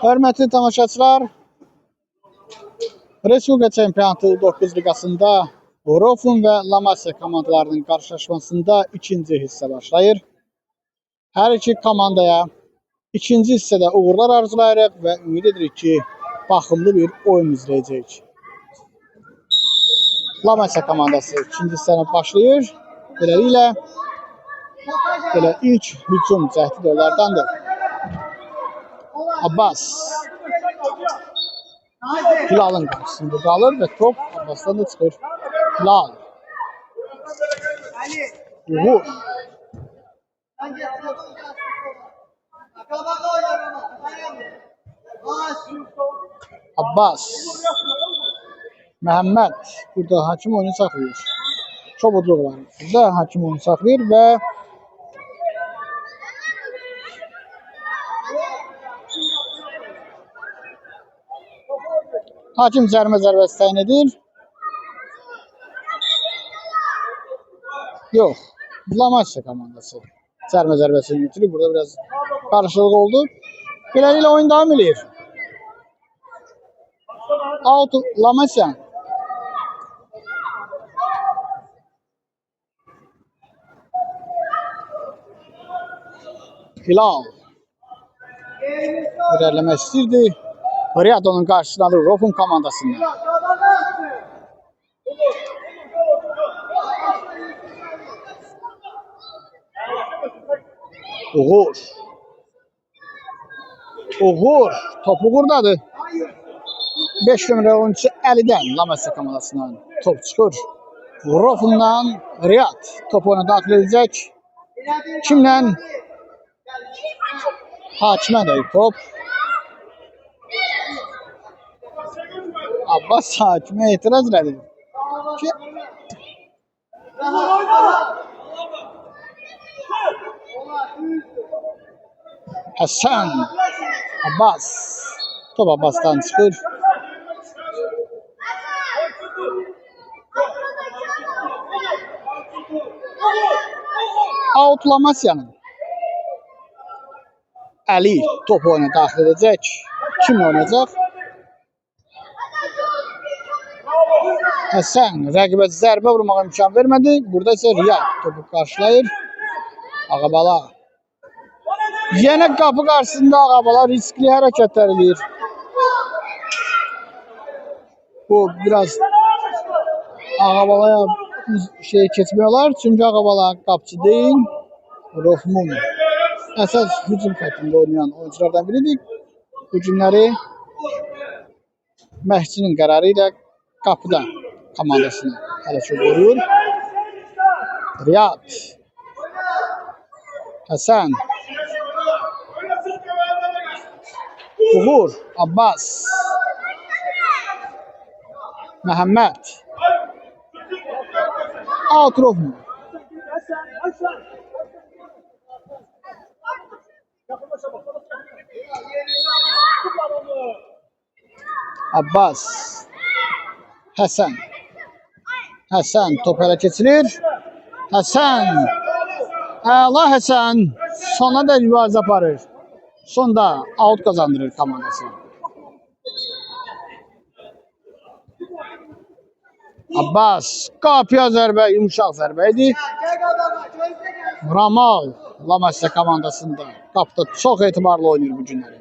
Hörmətli tamaşaçılar, Respublika Çempionatı 9 liqasında Rofun və Lamasya komandalarının qarşılaşmasında ikinci hissə başlayır. Hər iki komandaya ikinci hissədə uğurlar arzulayırıq və ümid edirik ki, baxımlı bir oyun izləyəcəyik. Lamasya komandası ikinci hissəni başlayır. Beləliklə, ilk hücum cəhdi də onlardandır. Abbas Hilal'ın karşısında alır ve top Abbas'tan da çıkıyor. Hilal Uğur Abbas Mehmet burada hakim oyunu saklıyor. Çobudluq var. Burada hakim oyunu saklıyor ve hakim cərimə zərbəsi təyin edir. Yox, Lamasya komandası cərimə zərbəsini götürüb. Burada biraz qarışıqlıq oldu. Beləliklə oyun davam edir. Out Lamasya. Hilal İlerləmək istəyirdi. Riyadonun karşısında alır Rofun komandasında. Uğur top Uğur'dadır. 5 nömrə oyuncusu Əlidən Lamasya komandasından top çıxır. Rofundan Riyad top oyuna daxil edəcək. Kimlə? Hakimə də top. Abbas hakimə etiraz elədi. Hasan Abbas top Abbas'tan çıkır. Out Lamasya'nın. Ali top oyuna daxil edəcək. Kim oynayacaq? Hasan rəqibə zərbə vurmağa imkan vermədi. Burada isə Riyad topu qarşılayır. Ağabala. Yenə qapı qarşısında Ağabala riskli hərəkətlər edir. Bu biraz Ağabalaya keçmək olar. Çünki Ağabala qapçı deyil. Rofmun əsas hücum xəttində oynayan oyunculardan biridir. Bu günləri məşqçinin qərarı ilə qapıda komandasını hələ ki qoruyur. Riyad Hasan Uğur Abbas Mehmet Rofun Abbas Hasan top hələ keçilir. Hasan Əla Hasan sona da mübarizə aparır. Sonda out kazandırır komandası. Abbas qapıya zərbə, yumuşaq zərbə idi. Ramal Lamasya komandasında qapıda çox etibarlı oynayır bu günləri.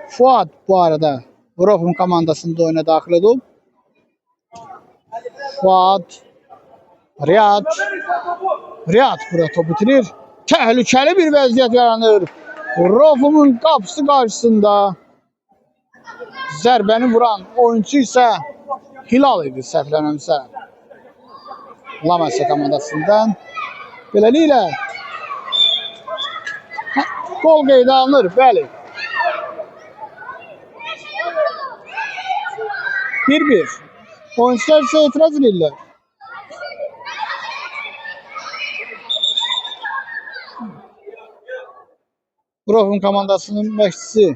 Fuat bu arada Rofun komandasında oyuna daxil edib. Fuat Riyad burada top bitirir. Təhlükəli bir vəziyyət yaranır. Rofunun qapısı qarşısında zərbəni vuran oyuncu isə Hilal idi, səhvləməmsə. Lamasya komandasından. Beləliklə gol qeydə alınır, bəli. 1-1. Oyuncular ise itiraz edirlər. Rofun komandasının məşqçisi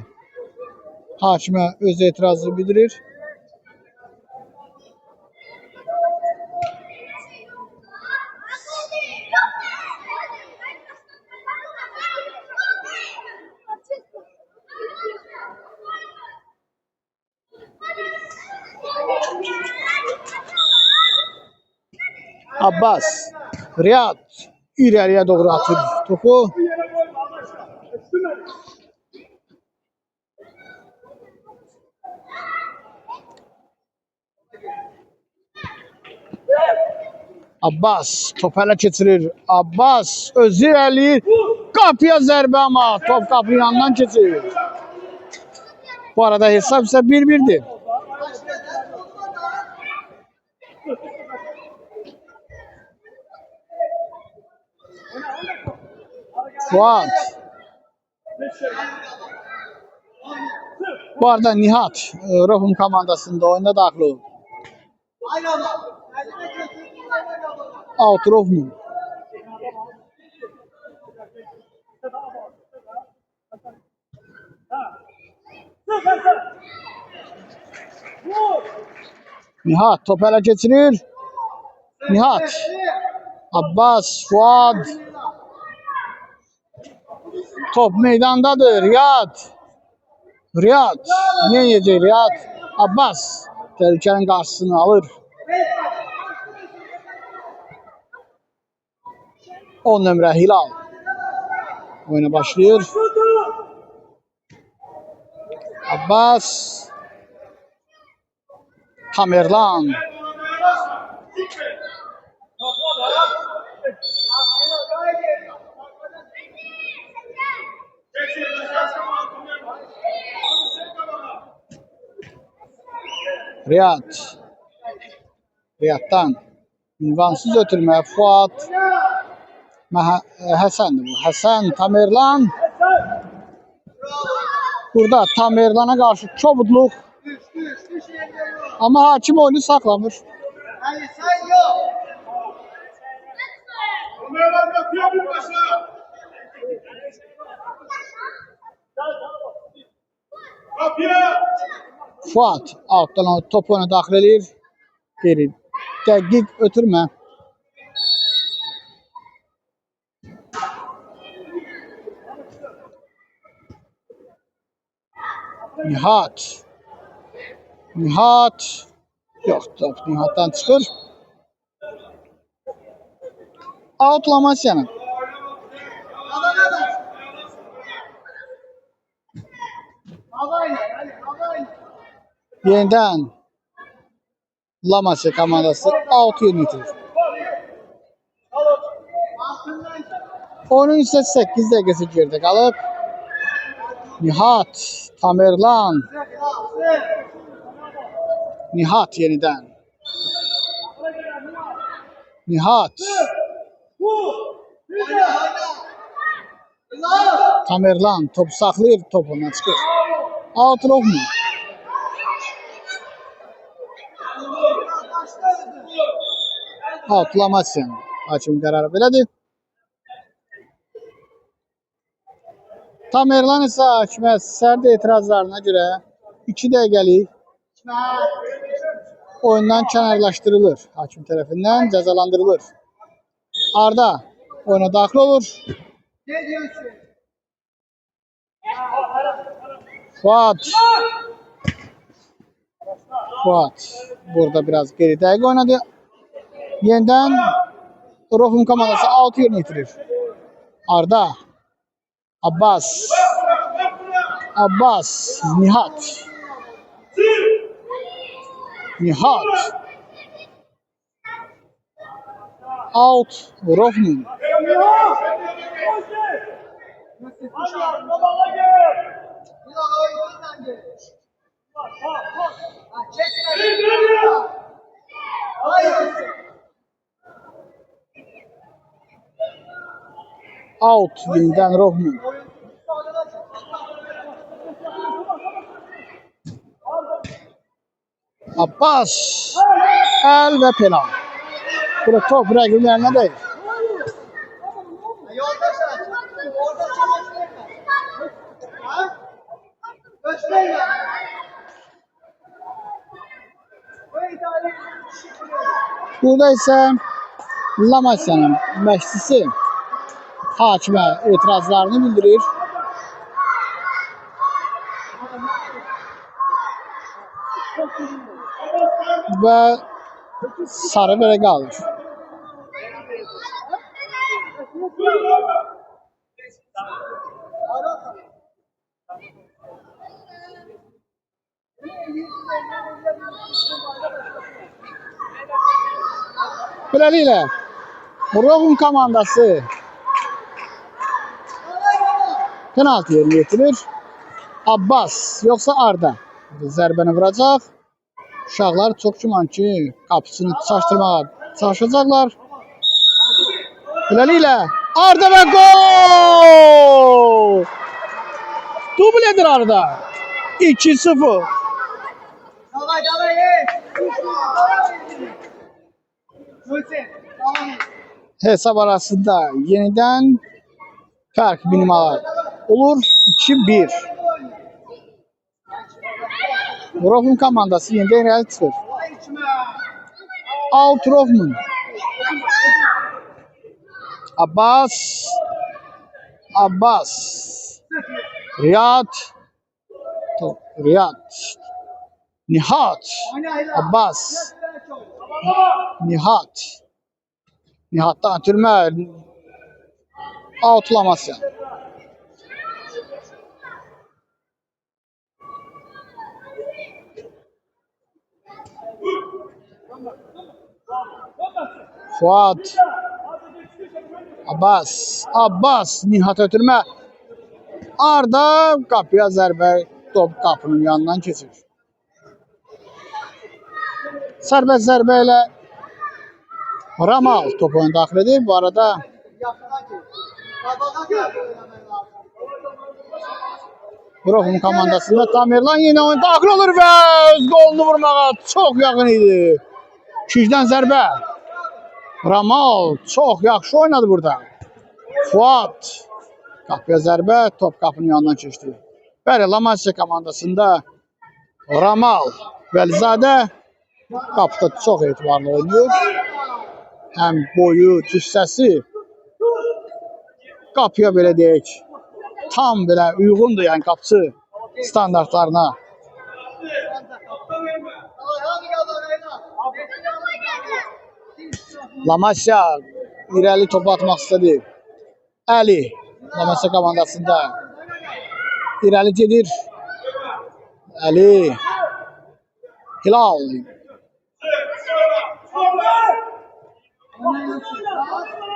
hakimə öz etirazını bildirir. Abbas. Riyad ileriye doğru atır topu. Abbas top ele keçirir. Abbas özü eləyir. Qapıya zərbə ama top qapı yanından keçir. Bu arada hesap ise 1-1'dir. Fuat. Bu arada Nihat Rohum komandasında oyuna daxil olur. Out Rohum. Nihat top ele geçirir. Nihat. Abbas, Fuad. Top meydandadır. Riyad. Riyad. Ne yiyecek Riyad? Abbas. Tehlikenin karşısını alır. 10 numara Hilal. Oyuna başlıyor. Abbas. Tamerlan. Riyad. Riyad'dan ünvansız ötürmeye Fuat. Hasan'dı bu. Hasan, Tamerlan. Burada Tamerlan'a karşı çobudluq. Ama hakim oyunu saklamır. Fuat alttan top oyuna daxil edir. Geri. Dəqiq ötürmə. Nihat. Nihat. Yox, top Nihat'tan çıxır. Outlamasyanın. Yeniden Lamasya komandası 6 yönetilir. Onun ise 8 dəqiqəsi geride qalıb. Nihat, Tamerlan. Nihat yeniden. Nihat. Tamerlan topu saxlayır, topundan çıxır. Outrof mu? Outlamasyan. Hakim qərarı belədir. Tamerlan ise hakimə sərt etirazlarına göre 2 dəqiqəlik oyundan kənarlaşdırılır. Hakim tərəfindən cəzalandırılır. Arda oyuna daxil olur. Fuat. Fuat burada biraz geri dəqiq oynadı. Yeniden Rohum komandası 6 yerini yitirir. Arda. Abbas. Abbas. Nihat. Nihat. Out. Rohum. Out yeniden Rohum. Abbas. El ve penal. Burada top rəqiblərinə deyil. Burada ise Lamasyanın məşqçisi hakimə etirazlarını bildirir. Və sarı verə qalır. Beləliklə, Rofun komandası penaltı yerinə yetirir. Abbas yoxsa Arda zərbəni vuracaq. Uşaqlar çox güman ki, qapısını çaşdırmağa çalışacaqlar. Beləliklə, Arda və gol! Dubl edir Arda. 2-0. Hesab arasında yenidən fərq minimal olur. 2-1. Rofun komandası yenidən irəli çıxır. Alt Rofun. Abbas. Abbas. Riyad. Riyad. Nihat. Abbas. Nihat. Nihat'tan ötürmə. Outlaması. Fuat. Abbas. Abbas. Nihat ötürmə. Arda qapıya zərbə. Top qapının yanından keçir. Sərbəst zərbə ilə Ramal topu oyuna daxil edib. Bu arada Rofun komandasında Tamerlan yine oyuna daxil olur və öz golunu vurmağa çox yaxın idi. Küçdən zərbə. Ramal çox yaxşı oynadı burada. Fuat qapıya zərbə, top qapının yanından keçdi. Bəli, Lamasya komandasında Ramal Vəlizadə qapıda çox etibarlı oynuyor. Həm boyu, cüssəsi qapıya belə deyək, tam belə uyğundur, yəni qapısı standartlarına. Lamasya irəli topu atmaq istədi. Əli Lamasya komandasında irəli gedir. Əli Hilal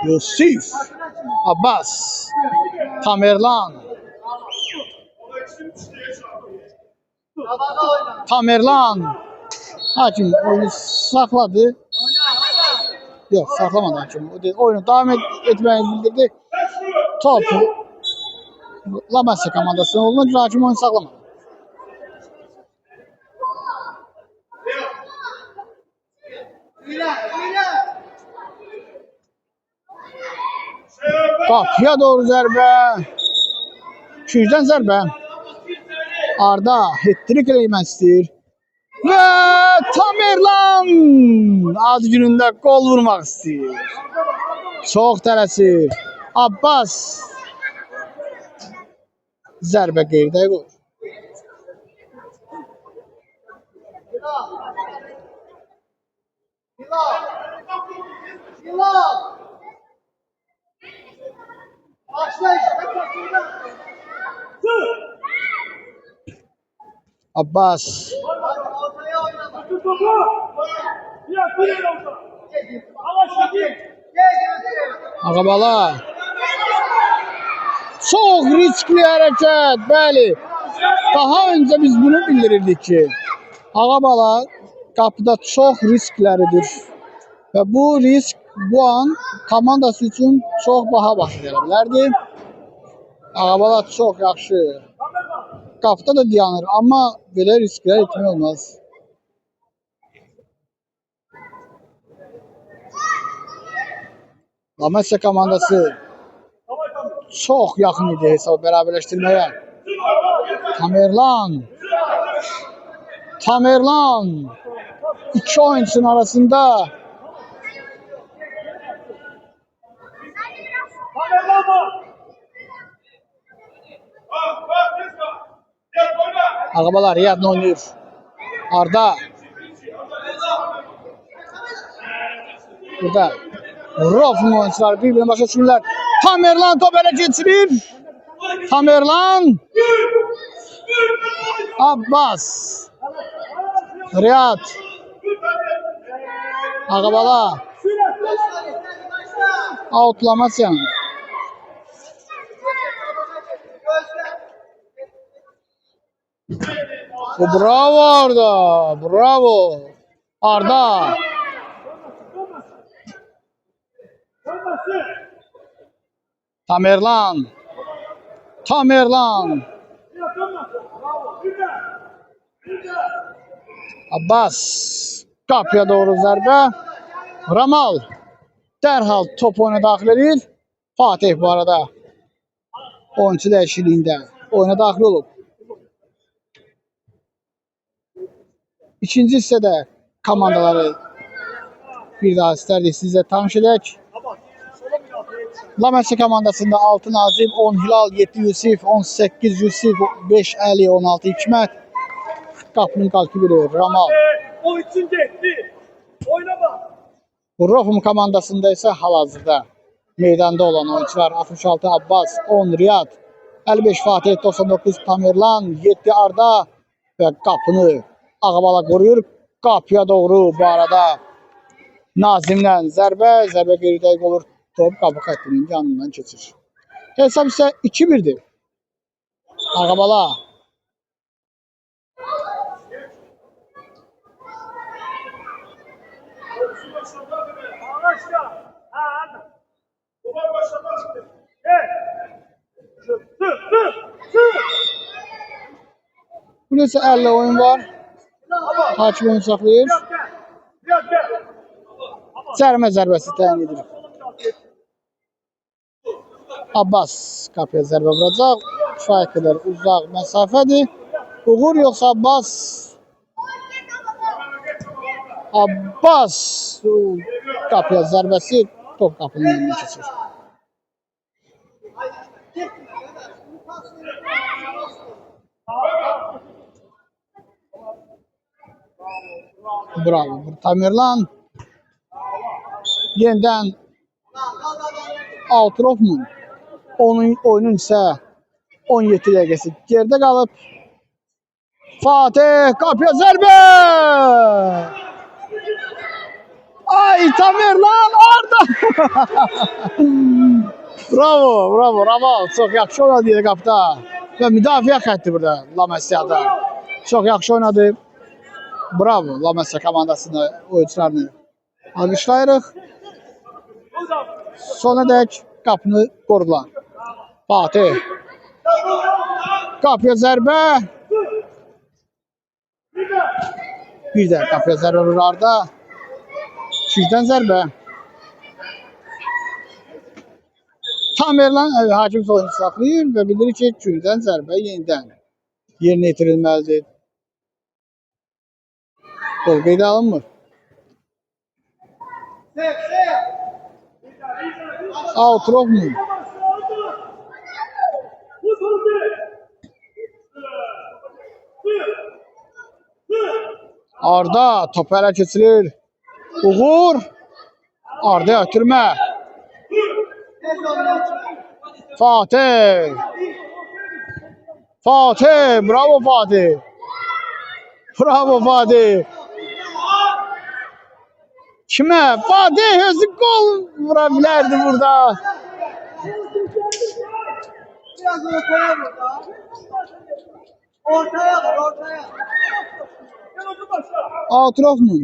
Yusif Abbas Tamerlan Hakim oyunu saxladı. Yox, saxlamadı hakim. Oyunu davam etməyi bildirdi. Top Lamasya komandasının olunur. Hakim oyunu saxlamadı. Qapıya doğru zərbə. Küçdən zərbə. Arda hat-trick eləmək istəyir. Və Tamerlan ad günündə qol vurmaq istəyir. Çox tələsir. Abbas zərbə qeydə qoyur. Abbas Ağabala çox riskli hərəkət. Bəli, daha öncə biz bunu bildirirdik ki, Ağabala qapıda çox riskləridir və bu risk bu an komandası üçün çox baha başa gələ bilərdi. Ağabala çox yaxşı qapıda da dayanır, amma belə risklər etmək olmaz. Lamasya komandası çox yaxın idi hesabı bərabərləşdirməyə. Tamerlan iki oyuncusun arasında Ağabalar Riyad'la oynuyor. Arda burada Rofun oyuncuları birbirine başa düşürlər. Tamerlan top ele geçirir. Tamerlan. Abbas. Riyad. Ağabala. Outlamasyon. Bravo Arda. Bravo. Arda. Tamerlan. Tamerlan. Abbas. Kapıya doğru zərbə. Ramal. Dərhal top oyuna daxil edir. Fatih bu arada oyuncu dəyişikliyində oyuna daxil olub. İkinci hissədə komandaları bir daha istərdik sizə tanış edək. Lamasi komandasında 6 Nazim, 10 Hilal, 7 Yusif, 18 Yusif, 5 Əli, 16 Hikmət. Qapının qalkibiri Ramal. O için geçti. Oynama. Rofum komandasında isə hal-hazırda meydanda olan oyuncular 66 Abbas, 10 Riyad, 55 Fatih, 99 Tamerlan, 7 Arda və qapını Ağabala qoruyur. Qapıya doğru bu arada Nazimdən zərbə qeyri-dəqiq olur. Top qapı xəttinin yanından keçir. Hesab isə 2-1'dir. Ağabala. Burada ise 50 oyun var. Hakim oyun saxlayır. Cərmə zərbəsi təyin edilir. Abbas kapıya zərbə vuracaq. Kifayət qədər uzaq məsafədir. Uğur yoxsa Abbas? Abbas kapıya zərbəsi top qapının önüne keçir. Bravo. Tamerlan yeniden Altrof'un oyunun ise 17 dəqiqəsi geride kalıp Fatih kapıya zərbə! Ay Tamerlan Arda! Bravo. Ramal çok yaxşı oynadı qapıda. Və müdafiə xətti burada Lamasiada. Çok yaxşı oynadı. Bravo Lamasiya komandasını, oyuncularını alqışlayırıq. Sona dək qapını qorudular. Fatih. Qapıya zərbə. Bir də qapıya zərbə vurur Arda. 2-dən zərbə. Tamerlan hakim oyunu saxlayır və bildirir ki, 2-dən zərbə yenidən yerinə yetirilməlidir. Gol qeydə alınmır. Altrof mu? Arda topu ələ keçirir. Uğur. Arda ötürmə. Fatih. Bravo Fatih. Kime? Fatih özü gol vurabilirdi burada. Biraz ortaya vur da. Ortaya. Atrof mu?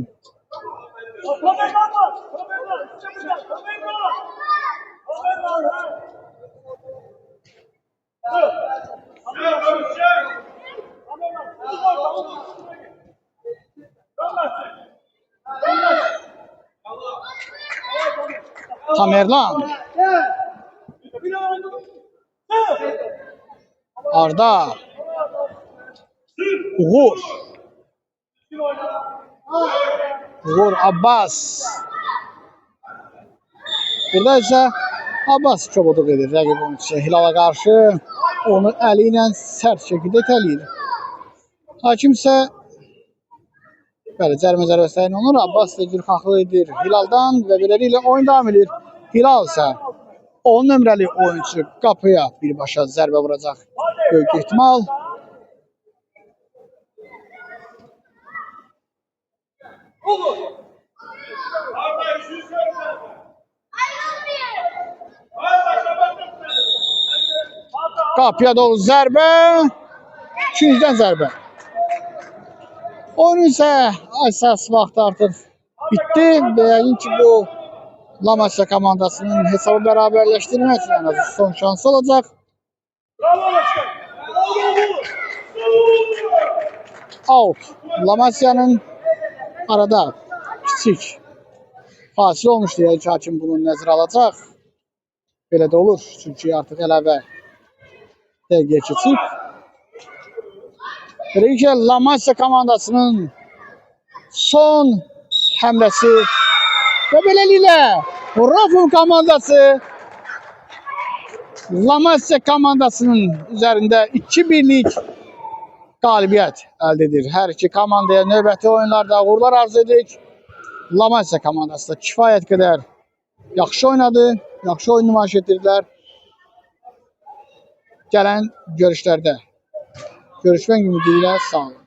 Tamerlan. Arda. Uğur Abbas. Burada ise Abbas çabuk edir rəqib oyuncusu Hilal'a qarşı. Onu əli ilə sərt şəkildə itələyir. Hakim isə cərmə zərbəsi olur. Abbas da cürxaxlı edir Hilal'dan və beləliklə oyun davam edir. Hilal ise 10 nömrəli oyuncu qapıya birbaşa zərbə vuracaq. Böyük ehtimal. Olur. Kardeş, yüz verme. Hayır, başa bakın. Qapıya doğru zərbə. İkinciden zərbə. Oyun isə əsas vaxt artıq bitdi və yəqin ki bu Lamasya komandasının hesabı bərabərləşdirmək üçün ən azı son şansı olacaq. Bravo başkan. Out. Lamasya'nın arada kiçik fasilə olmuşdu. Yəni ki, hakim bunu nəzərə alacaq. Belə də olur. Çünki artıq əlavə dəqiqəyə keçib. Belə ki, Lamasya komandasının son həmləsi və beləliklə Rofun komandası Lamasya komandasının üzərində 2-1'lik qalibiyyət əldə edir. Hər iki komandaya növbəti oyunlarda uğurlar arzu edirik. Lamasya komandası da kifayət qədər yaxşı oynadı, yaxşı oyun nümayiş etdirdilər. Gələn görüşlərdə görüşmək ümidi ilə sağ olun.